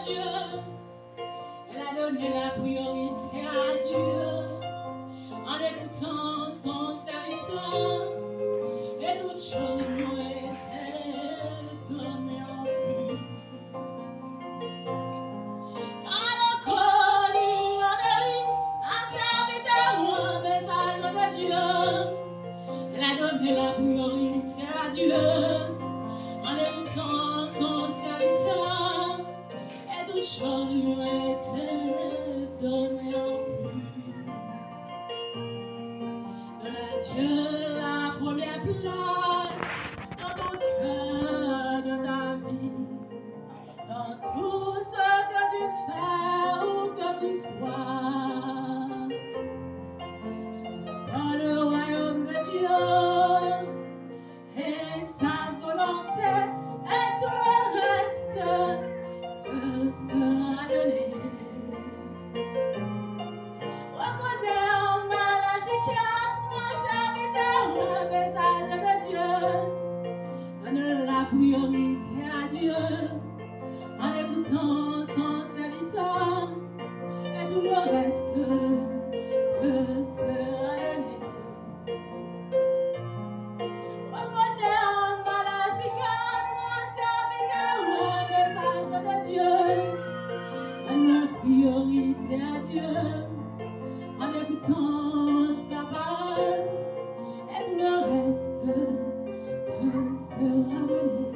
Dieu. Elle a donné la priorité à Dieu en écoutant son serviteur. Et toutes choses lui étaient données en plus. Elle a connu en elle un serviteur ou un message de Dieu. Elle a donné la priorité à Dieu en écoutant son serviteur. Et toutes choses lui étaient données en plus. Donne à Dieu la première place dans ton cœur, dans ta vie, dans tout ce que tu fais ou que tu sois. Dans le royaume de Dieu et sa volonté et tout le reste te sera donné. Reconnais en Malachie 4, mon serviteur, le message de Dieu. Donne la priorité à Dieu en écoutant son serviteur et tout le reste te sera donné. Reconnais en Malachie 4, mon serviteur, le message de Dieu. Donne la priorité à Dieu en écoutant sa parole et tout le reste te sera donné.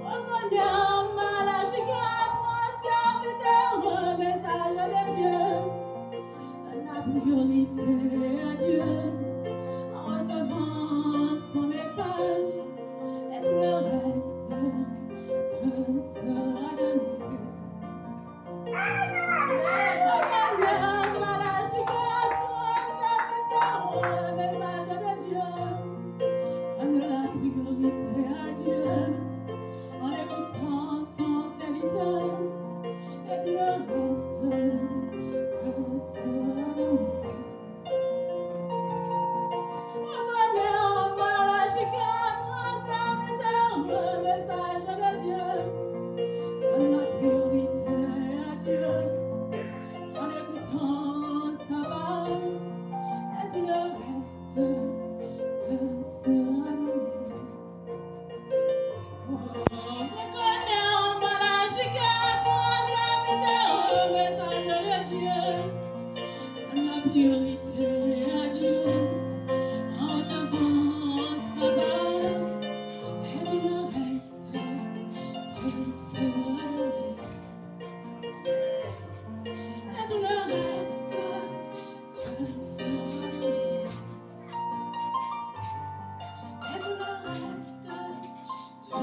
Reconnais en Malachie 4, mon serviteur, le message de Dieu. Donne la priorité à Dieu en recevant son message et tout le reste te sera donné.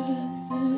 Yes.